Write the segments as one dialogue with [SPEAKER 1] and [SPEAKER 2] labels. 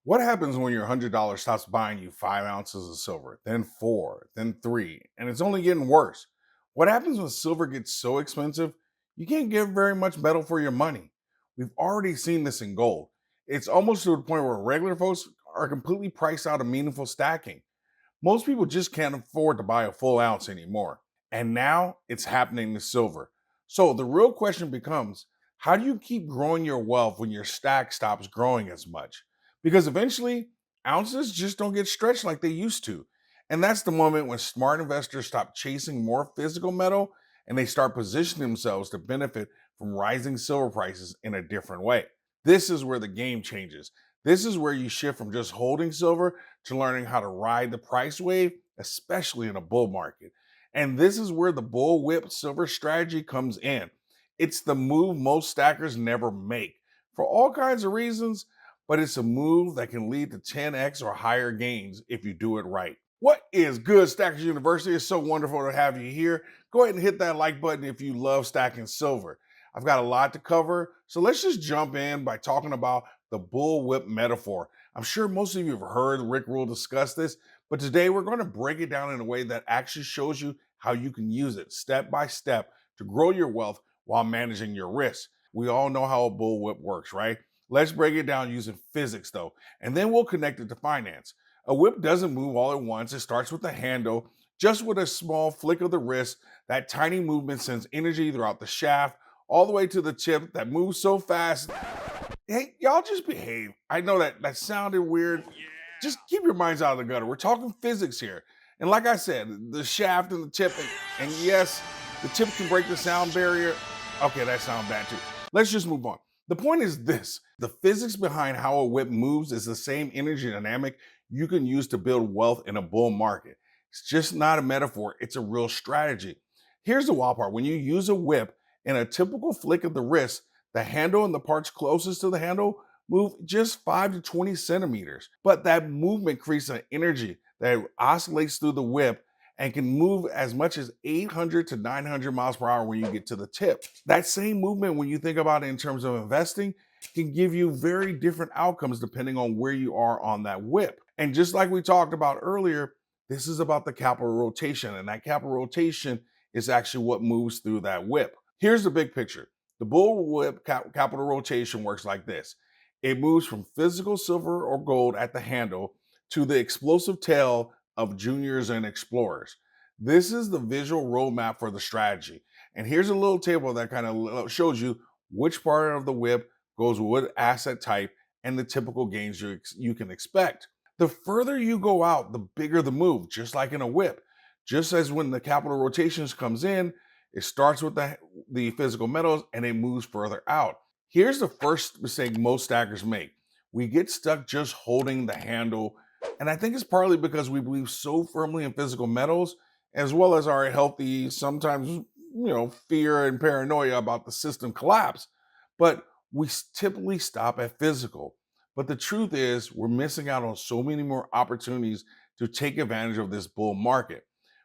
[SPEAKER 1] What happens when your $100 stops buying you 5 ounces of silver, then four, then three, and it's only getting worse? What happens when silver gets so expensive you can't get very much metal for your money? We've already seen this in gold. It's almost to the point where regular folks are completely priced out of meaningful stacking. Most people just can't afford to buy a full ounce anymore. And now it's happening to silver. So the real question becomes, how do you keep growing your wealth when your stack stops growing as much? Because eventually, ounces just don't get stretched like they used to. And that's the moment when smart investors stop chasing more physical metal and they start positioning themselves to benefit from rising silver prices in a different way. This is where the game changes. This is where you shift from just holding silver to learning how to ride the price wave, especially in a bull market. And this is where the Bullwhip Silver Strategy comes in. It's the move most stackers never make for all kinds of reasons, but it's a move that can lead to 10x or higher gains if you do it right. What is good, Stackers University? It's so wonderful to have you here. Go ahead and hit that like button if you love stacking silver. I've got a lot to cover, so let's just jump in by talking about the bullwhip metaphor. I'm sure most of you have heard Rick Rule discuss this, but today we're going to break it down in a way that actually shows you how you can use it step by step to grow your wealth while managing your risk. We all know how a bullwhip works, right? Let's break it down using physics though, and then we'll connect it to finance. A whip doesn't move all at once. It starts with the handle, just with a small flick of the wrist. That tiny movement sends energy throughout the shaft, all the way to the tip that moves so fast. Hey, y'all just behave. I know that sounded weird. Just keep your minds out of the gutter. We're talking physics here. And like I said, the shaft and the tip, and yes, the tip can break the sound barrier. Okay, that sounds bad too. Let's just move on. The point is this: the physics behind how a whip moves is the same energy dynamic you can use to build wealth in a bull market. It's just not a metaphor, it's a real strategy. Here's the wild part: when you use a whip in a typical flick of the wrist, the handle and the parts closest to the handle move just 5 to 20 centimeters. But that movement creates an energy that oscillates through the whip and can move as much as 800 to 900 miles per hour when you get to the tip. That same movement, when you think about it in terms of investing, can give you very different outcomes depending on where you are on that whip. And just like we talked about earlier, this is about the capital rotation, and that capital rotation is actually what moves through that whip. Here's the big picture. The bullwhip capital rotation works like this. It moves from physical silver or gold at the handle to the explosive tail of juniors and explorers. This is the visual roadmap for the strategy. And here's a little table that kind of shows you which part of the whip goes with what asset type and the typical gains you can expect. The further you go out, the bigger the move, just like in a whip. Just as when the capital rotations comes in, it starts with the physical metals and it moves further out. Here's the first mistake most stackers make. We get stuck just holding the handle. And I think it's partly because we believe so firmly in physical metals, as well as our healthy, sometimes, fear and paranoia about the system collapse. But we typically stop at physical. But the truth is, we're missing out on so many more opportunities to take advantage of this bull market.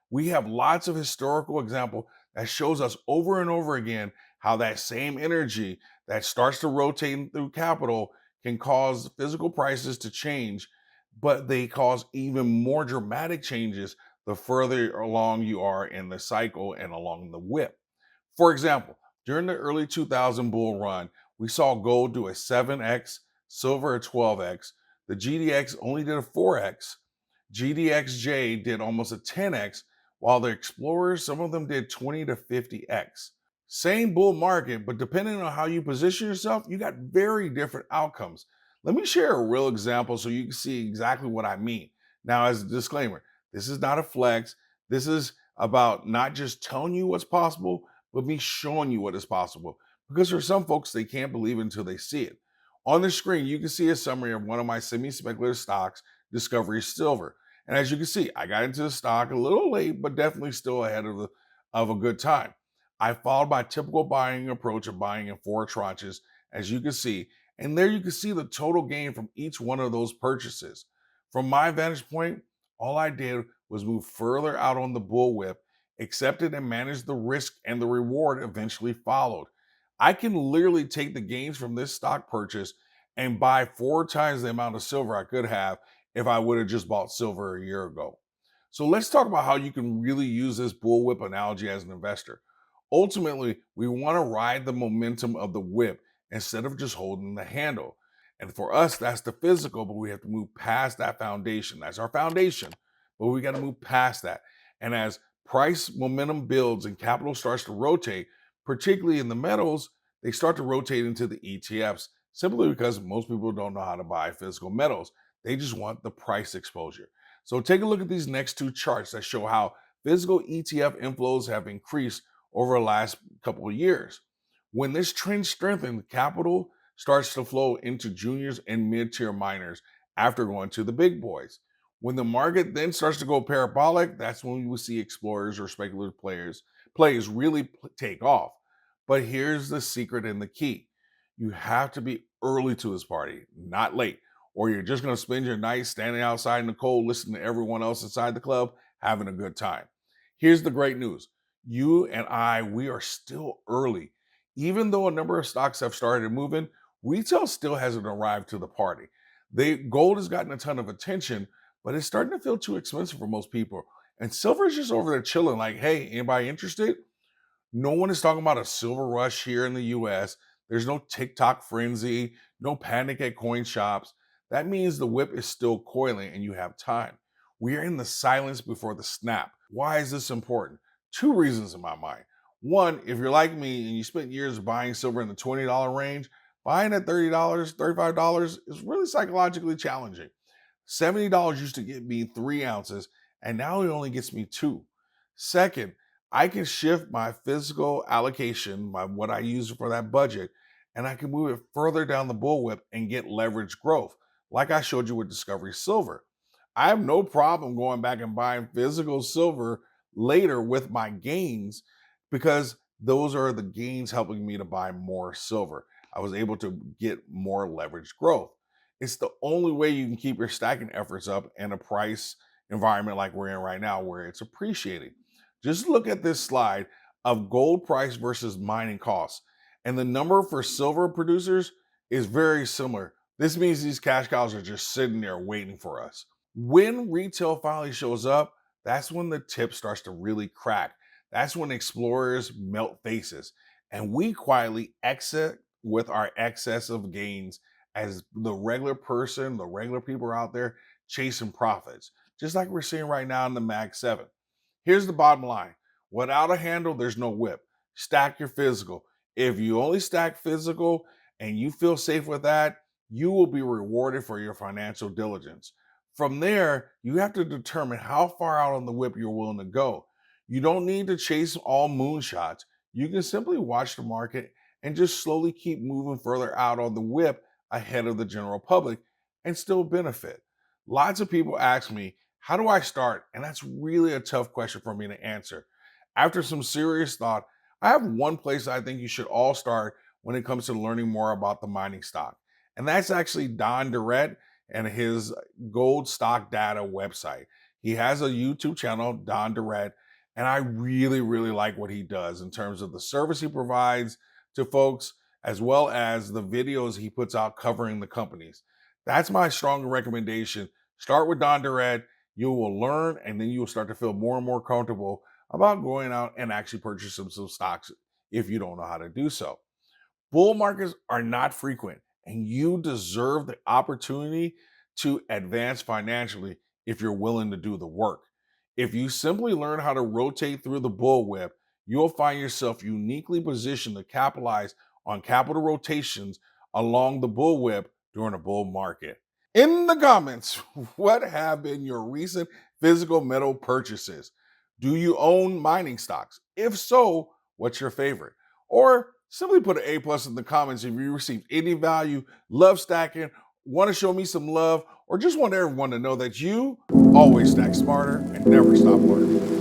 [SPEAKER 1] We have lots of historical example that shows us over and over again how that same energy that starts to rotate through capital can cause physical prices to change, but they cause even more dramatic changes the further along you are in the cycle and along the whip. For example, during the early 2000 bull run, we saw gold do a 7x, silver a 12x, the GDX only did a 4x, GDXJ did almost a 10x, while the explorers, some of them did 20 to 50x. Same bull market, but depending on how you position yourself, you got very different outcomes. Let me share a real example so you can see exactly what I mean. Now, as a disclaimer, this is not a flex. This is about not just telling you what's possible, but me showing you what is possible. Because for some folks, they can't believe it until they see it. On the screen, you can see a summary of one of my semi-speculative stocks, Discovery Silver. And as you can see, I got into the stock a little late, but definitely still ahead of a good time. I followed my typical buying approach of buying in 4 tranches, as you can see. And there you can see the total gain from each one of those purchases. From my vantage point, all I did was move further out on the bullwhip, accepted and managed the risk, and the reward eventually followed. I can literally take the gains from this stock purchase and buy 4 times the amount of silver I could have if I would have just bought silver a year ago. So let's talk about how you can really use this bullwhip analogy as an investor. Ultimately, we want to ride the momentum of the whip instead of just holding the handle. And for us, that's the physical, but we have to move past that foundation. That's our foundation, but we got to move past that. And as price momentum builds and capital starts to rotate, particularly in the metals, they start to rotate into the ETFs simply because most people don't know how to buy physical metals. They just want the price exposure. So take a look at these next 2 charts that show how physical ETF inflows have increased over the last couple of years. When this trend strengthens, capital starts to flow into juniors and mid-tier miners after going to the big boys. When the market then starts to go parabolic, that's when we will see explorers or speculative plays really take off. But here's the secret and the key. You have to be early to this party, not late, or you're just going to spend your night standing outside in the cold listening to everyone else inside the club having a good time. Here's the great news. You and I, we are still early. Even though a number of stocks have started moving, retail still hasn't arrived to the party. Gold has gotten a ton of attention, but it's starting to feel too expensive for most people. And silver is just over there chilling like, hey, anybody interested? No one is talking about a silver rush here in the US. There's no TikTok frenzy, no panic at coin shops. That means the whip is still coiling and you have time. We are in the silence before the snap. Why is this important? 2 reasons in my mind. One, if you're like me and you spent years buying silver in the $20 range, buying at $30, $35 is really psychologically challenging. $70 used to get me 3 ounces, and now it only gets me 2. Second, I can shift my physical allocation, what I use for that budget, and I can move it further down the bullwhip and get leverage growth, like I showed you with Discovery Silver. I have no problem going back and buying physical silver later with my gains because those are the gains helping me to buy more silver. I was able to get more leverage growth. It's the only way you can keep your stacking efforts up in a price environment like we're in right now where it's appreciating. Just look at this slide of gold price versus mining costs. And the number for silver producers is very similar. This means these cash cows are just sitting there waiting for us. When retail finally shows up, that's when the tip starts to really crack. That's when explorers melt faces. And we quietly exit with our excess of gains as the regular person, the regular people are out there chasing profits, just like we're seeing right now in the Mag 7. Here's the bottom line. Without a handle, there's no whip. Stack your physical. If you only stack physical and you feel safe with that, you will be rewarded for your financial diligence. From there, you have to determine how far out on the whip you're willing to go. You don't need to chase all moonshots. You can simply watch the market and just slowly keep moving further out on the whip ahead of the general public and still benefit. Lots of people ask me, how do I start? And that's really a tough question for me to answer. After some serious thought, I have one place I think you should all start when it comes to learning more about the mining stock. And that's actually Don Durrett and his gold stock data website. He has a YouTube channel, Don Durrett, and I really, really like what he does in terms of the service he provides to folks, as well as the videos he puts out covering the companies. That's my strong recommendation. Start with Don Durrett. You will learn, and then you will start to feel more and more comfortable about going out and actually purchasing some stocks if you don't know how to do so. Bull markets are not frequent, and you deserve the opportunity to advance financially if you're willing to do the work. If you simply learn how to rotate through the bullwhip, you'll find yourself uniquely positioned to capitalize on capital rotations along the bullwhip during a bull market. In the comments, what have been your recent physical metal purchases? Do you own mining stocks? If so, what's your favorite? Or simply put an A+ in the comments if you received any value, love stacking, want to show me some love, or just want everyone to know that you always stack smarter and never stop learning.